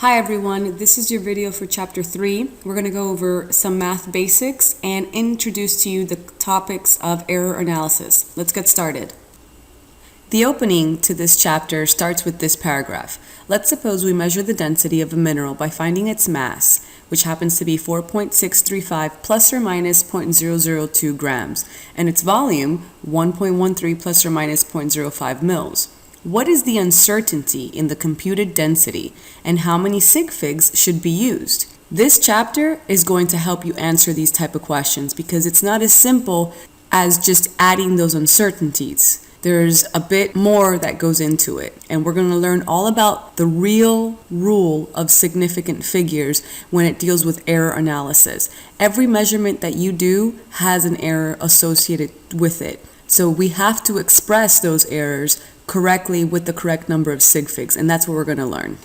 Hi everyone, this is your video for chapter 3. We're going to go over some math basics and introduce to you the topics of error analysis. Let's get started. The opening to this chapter starts with this paragraph. Let's suppose we measure the density of a mineral by finding its mass, which happens to be 4.635 plus or minus 0.002 grams, and its volume 1.13 plus or minus 0.05 mils. What is the uncertainty in the computed density, and how many sig figs should be used? This chapter is going to help you answer these type of questions because it's not as simple as just adding those uncertainties. There's a bit more that goes into it, and we're going to learn all about the real rule of significant figures when it deals with error analysis. Every measurement that you do has an error associated with it. So we have to express those errors correctly with the correct number of sig figs, and that's what we're going to learn.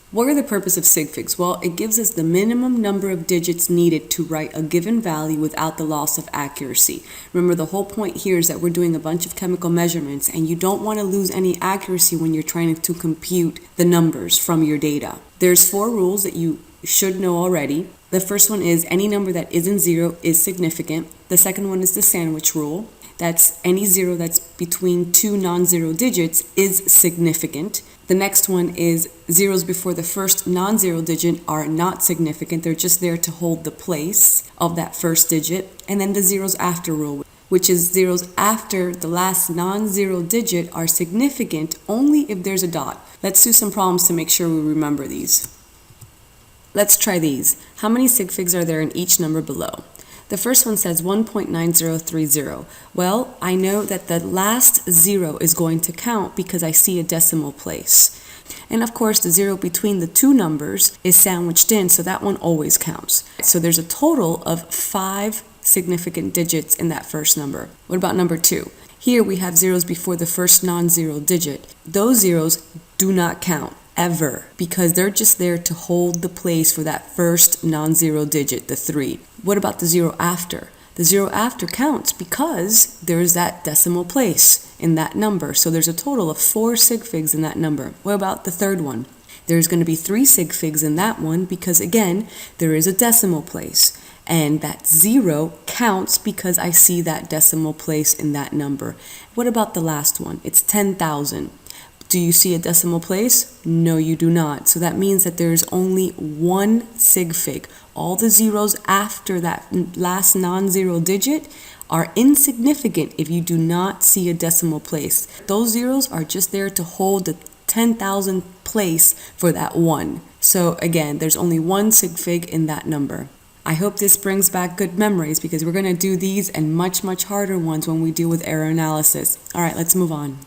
What are the purpose of sig figs? Well, it gives us the minimum number of digits needed to write a given value without the loss of accuracy. Remember, the whole point here is that we're doing a bunch of chemical measurements, and you don't want to lose any accuracy when you're trying to compute the numbers from your data. There's 4 rules that you should know already. The first one is any number that isn't 0 is significant. The second one is the sandwich rule. That's any 0 that's between 2 non-zero digits is significant. The next one is zeros before the first non-zero digit are not significant. They're just there to hold the place of that first digit. And then the zeros after rule, which is zeros after the last non-zero digit are significant only if there's a dot. Let's do some problems to make sure we remember these. Let's try these. How many sig figs are there in each number below? The first one says 1.9030. Well, I know that the last 0 is going to count because I see a decimal place. And of course, the 0 between the 2 numbers is sandwiched in, so that one always counts. So there's a total of 5 significant digits in that first number. What about number 2? Here we have zeros before the first non-zero digit. Those zeros do not count ever because they're just there to hold the place for that first non-zero digit, the 3. What about the 0 after? The 0 after counts because there's that decimal place in that number. So there's a total of 4 sig figs in that number. What about the third one? There's going to be 3 sig figs in that one because, again, there is a decimal place. And that 0 counts because I see that decimal place in that number. What about the last one? It's 10,000. Do you see a decimal place? No, you do not. So that means that there's only 1 sig fig. All the zeros after that last non-zero digit are insignificant if you do not see a decimal place. Those zeros are just there to hold the 10,000 place for that 1. So again, there's only 1 sig fig in that number. I hope this brings back good memories because we're going to do these and much harder ones when we deal with error analysis. All right, let's move on.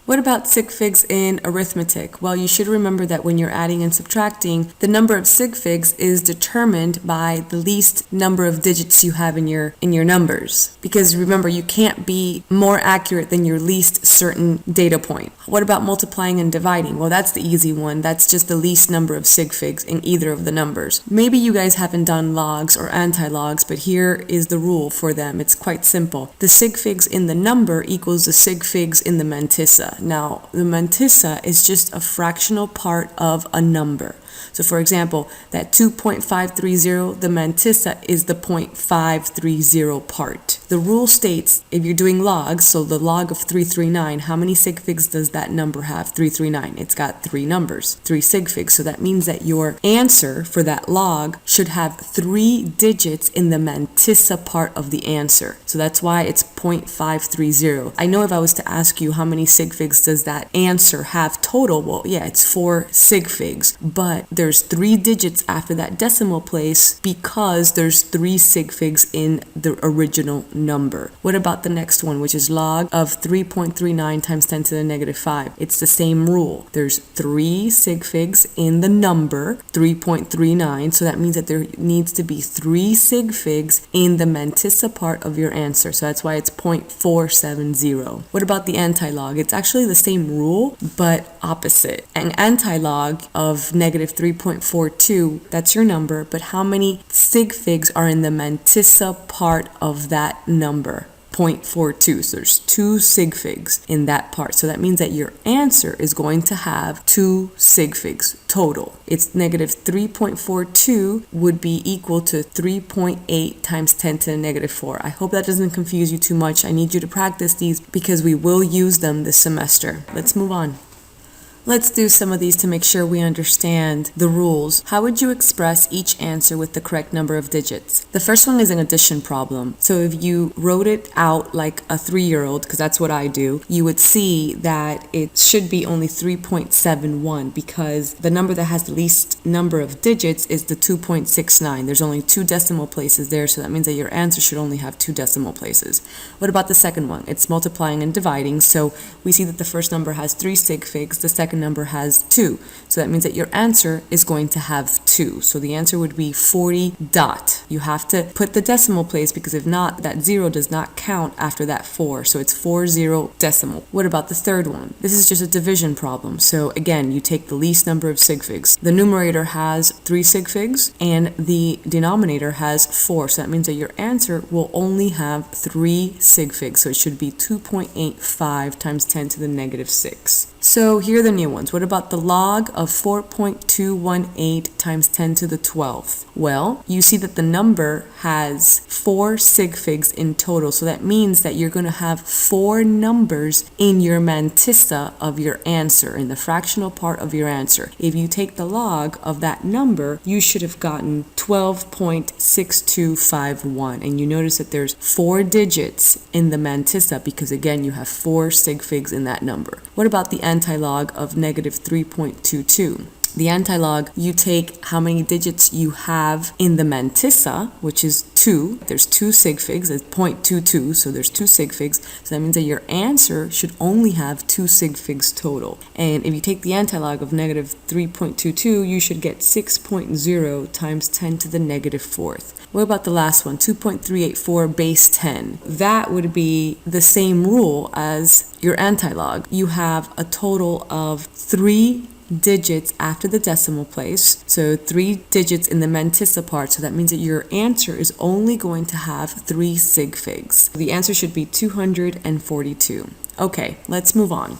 What about sig figs in arithmetic? Well, you should remember that when you're adding and subtracting, the number of sig figs is determined by the least number of digits you have in your numbers. Because remember, you can't be more accurate than your least certain data point. What about multiplying and dividing? Well, that's the easy one. That's just the least number of sig figs in either of the numbers. Maybe you guys haven't done logs or anti-logs, but here is the rule for them. It's quite simple. The sig figs in the number equals the sig figs in the mantissa. Now, the mantissa is just a fractional part of a number. So for example, that 2.530, the mantissa is the 0.530 part. The rule states if you're doing logs, so the log of 339, how many sig figs does that number have? 339. It's got 3 numbers, 3 sig figs. So that means that your answer for that log should have 3 digits in the mantissa part of the answer. So that's why it's 0.530. I know if I was to ask you how many sig figs does that answer have total, well, yeah, it's 4 sig figs, but there's 3 digits after that decimal place because there's 3 sig figs in the original number. What about the next one, which is log of 3.39 times 10 to the negative 5? It's the same rule. There's 3 sig figs in the number 3.39, so that means that there needs to be 3 sig figs in the mantissa part of your answer. So that's why it's 0.470. What about the anti-log? It's actually the same rule, but opposite. An anti-log of negative 3.42, that's your number, but how many sig figs are in the mantissa part of that number? 0.42. So there's 2 sig figs in that part. So that means that your answer is going to have 2 sig figs total. It's negative 3.42 would be equal to 3.8 times 10 to the negative 4. I hope that doesn't confuse you too much. I need you to practice these because we will use them this semester. Let's move on. Let's do some of these to make sure we understand the rules. How would you express each answer with the correct number of digits? The first one is an addition problem. So if you wrote it out like a 3-year-old, because that's what I do, you would see that it should be only 3.71 because the number that has the least number of digits is the 2.69. There's only 2 decimal places there, so that means that your answer should only have 2 decimal places. What about the second one? It's multiplying and dividing, so we see that the first number has 3 sig figs, the second number has 2. So that means that your answer is going to have 2. So the answer would be 40 dot. You have to put the decimal place because if not, that 0 does not count after that 4. So it's 40 decimal. What about the third one? This is just a division problem. So again, you take the least number of sig figs. The numerator has 3 sig figs and the denominator has 4. So that means that your answer will only have 3 sig figs. So it should be 2.85 times 10 to the negative 6. So here are the new ones. What about the log of 4.218 times 10 to the 12th? Well, you see that the number has 4 sig figs in total. So that means that you're going to have 4 numbers in your mantissa of your answer, in the fractional part of your answer. If you take the log of that number, you should have gotten 12.6251. And you notice that there's 4 digits in the mantissa because, again, you have 4 sig figs in that number. What about the antilog of negative 3.22? The antilog, you take how many digits you have in the mantissa, which is 2. There's 2 sig figs, it's 0.22, so there's 2 sig figs. So that means that your answer should only have 2 sig figs total. And if you take the antilog of negative 3.22, you should get 6.0 times 10 to the negative 4th. What about the last one, 2.384 base 10? That would be the same rule as your antilog. You have a total of 3 digits after the decimal place, so 3 digits in the mantissa part, so that means that your answer is only going to have 3 sig figs. The answer should be 242. Okay, let's move on.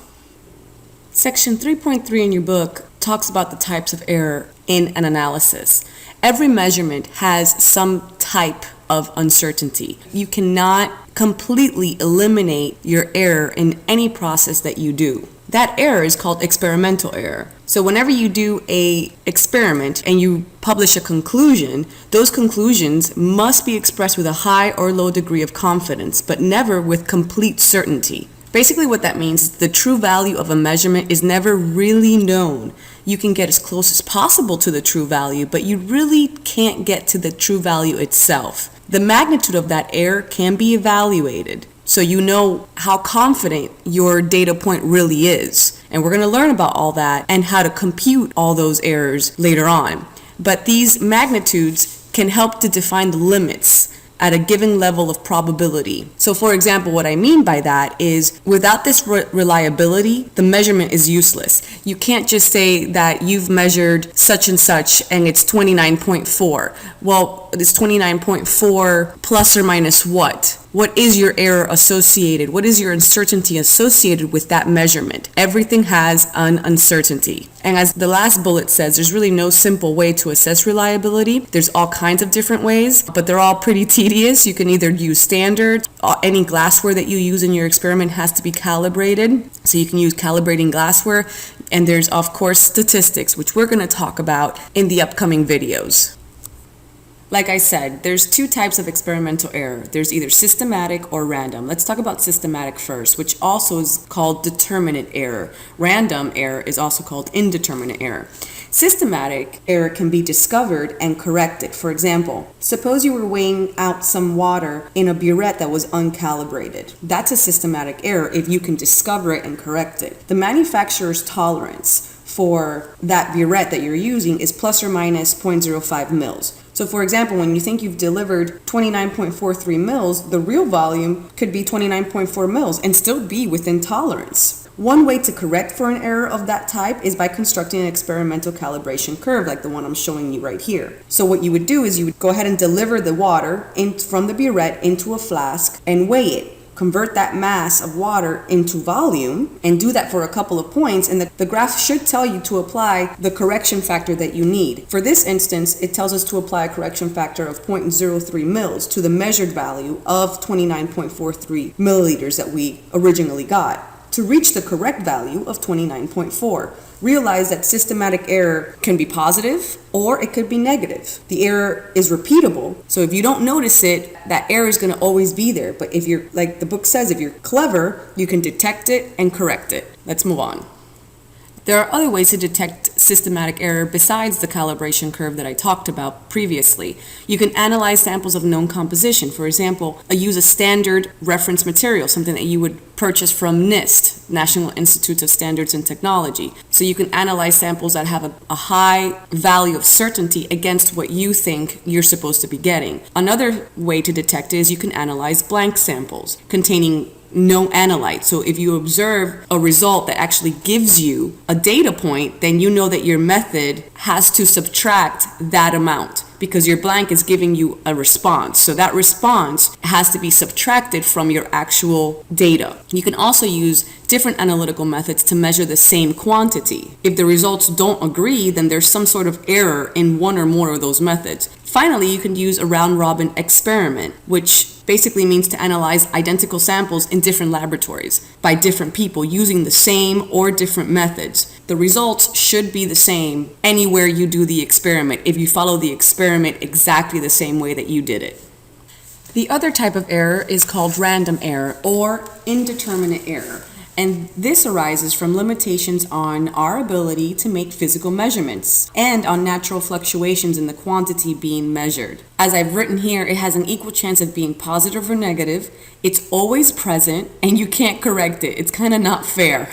Section 3.3 in your book talks about the types of error in an analysis. Every measurement has some type of uncertainty. You cannot completely eliminate your error in any process that you do. That error is called experimental error. So whenever you do an experiment and you publish a conclusion, those conclusions must be expressed with a high or low degree of confidence, but never with complete certainty. Basically what that means is the true value of a measurement is never really known. You can get as close as possible to the true value, but you really can't get to the true value itself. The magnitude of that error can be evaluated, so you know how confident your data point really is. And we're going to learn about all that and how to compute all those errors later on. But these magnitudes can help to define the limits at a given level of probability. So for example, what I mean by that is without this reliability, the measurement is useless. You can't just say that you've measured such and such and it's 29.4. Well, it's 29.4 plus or minus what? What is your error associated? What is your uncertainty associated with that measurement? Everything has an uncertainty. And as the last bullet says, there's really no simple way to assess reliability. There's all kinds of different ways, but they're all pretty tedious. You can either use standard, any glassware that you use in your experiment has to be calibrated. So you can use calibrating glassware. And there's, of course, statistics, which we're going to talk about in the upcoming videos. Like I said, there's 2 types of experimental error. There's either systematic or random. Let's talk about systematic first, which also is called determinate error. Random error is also called indeterminate error. Systematic error can be discovered and corrected. For example, suppose you were weighing out some water in a burette that was uncalibrated. That's a systematic error if you can discover it and correct it. The manufacturer's tolerance for that burette that you're using is plus or minus 0.05 mils. So for example, when you think you've delivered 29.43 mils, the real volume could be 29.4 mils and still be within tolerance. One way to correct for an error of that type is by constructing an experimental calibration curve like the one I'm showing you right here. So what you would do is you would go ahead and deliver the water from the burette into a flask and weigh it. convert that mass of water into volume and do that for a couple of points, and the graph should tell you to apply the correction factor that you need. For this instance, it tells us to apply a correction factor of 0.03 mils to the measured value of 29.43 milliliters that we originally got, to reach the correct value of 29.4. Realize that systematic error can be positive or it could be negative. The error is repeatable, so if you don't notice it, that error is going to always be there. But if you're, like the book says, if you're clever, you can detect it and correct it. Let's move on. There are other ways to detect systematic error besides the calibration curve that I talked about previously. You can analyze samples of known composition. For example, use a standard reference material, something that you would purchase from NIST, National Institute of Standards and Technology. So you can analyze samples that have a high value of certainty against what you think you're supposed to be getting. Another way to detect it is you can analyze blank samples containing no analyte. So if you observe a result that actually gives you a data point, then you know that your method has to subtract that amount, because your blank is giving you a response. So that response has to be subtracted from your actual data. You can also use different analytical methods to measure the same quantity. If the results don't agree, then there's some sort of error in one or more of those methods. Finally, you can use a round-robin experiment, which basically means to analyze identical samples in different laboratories by different people using the same or different methods. The results should be the same anywhere you do the experiment if you follow the experiment exactly the same way that you did it. The other type of error is called random error or indeterminate error. And this arises from limitations on our ability to make physical measurements and on natural fluctuations in the quantity being measured. As I've written here, it has an equal chance of being positive or negative. It's always present and you can't correct it. It's kind of not fair,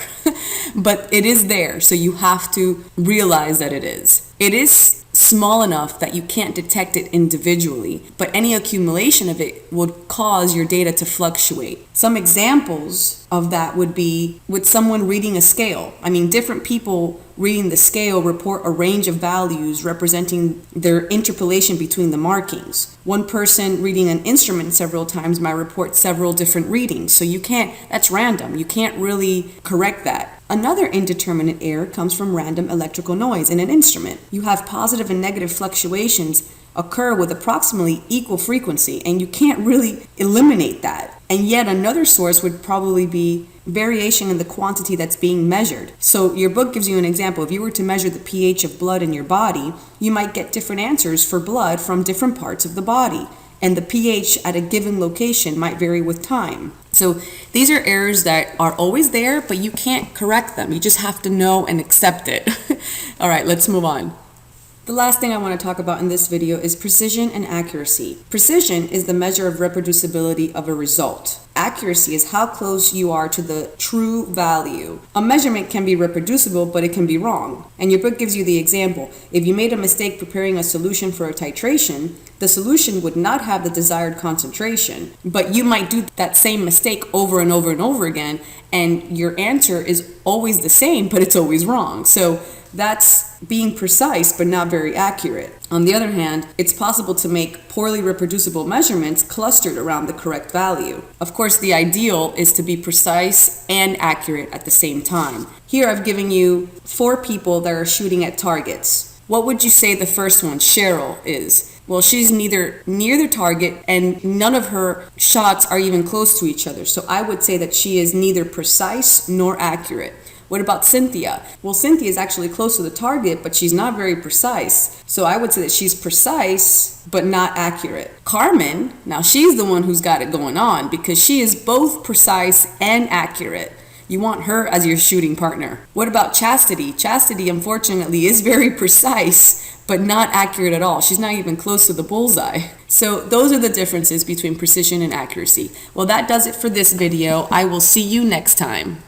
but it is there, so you have to realize that it is. It is small enough that you can't detect it individually, but any accumulation of it would cause your data to fluctuate. Some examples of that would be with someone reading a scale. I mean, different people reading the scale report a range of values representing their interpolation between the markings. One person reading an instrument several times might report several different readings, so that's random. You can't really correct that. Another indeterminate error comes from random electrical noise in an instrument. You have positive and negative fluctuations occur with approximately equal frequency, and you can't really eliminate that. And yet another source would probably be variation in the quantity that's being measured. So your book gives you an example. If you were to measure the pH of blood in your body, you might get different answers for blood from different parts of the body. And the pH at a given location might vary with time. So these are errors that are always there, but you can't correct them. You just have to know and accept it. All right, let's move on. The last thing I want to talk about in this video is precision and accuracy. Precision is the measure of reproducibility of a result. Accuracy is how close you are to the true value. A measurement can be reproducible, but it can be wrong. And your book gives you the example. If you made a mistake preparing a solution for a titration, the solution would not have the desired concentration, but you might do that same mistake over and over and over again, and your answer is always the same, but it's always wrong. So that's being precise but not very accurate. On the other hand, it's possible to make poorly reproducible measurements clustered around the correct value. Of course, the ideal is to be precise and accurate at the same time. Here I've given you 4 people that are shooting at targets. What would you say the first one, Cheryl, is? Well, she's neither near the target and none of her shots are even close to each other. So I would say that she is neither precise nor accurate. What about Cynthia? Well, Cynthia is actually close to the target, but she's not very precise. So I would say that she's precise, but not accurate. Carmen, now she's the one who's got it going on because she is both precise and accurate. You want her as your shooting partner. What about Chastity? Chastity, unfortunately, is very precise, but not accurate at all. She's not even close to the bullseye. So those are the differences between precision and accuracy. Well, that does it for this video. I will see you next time.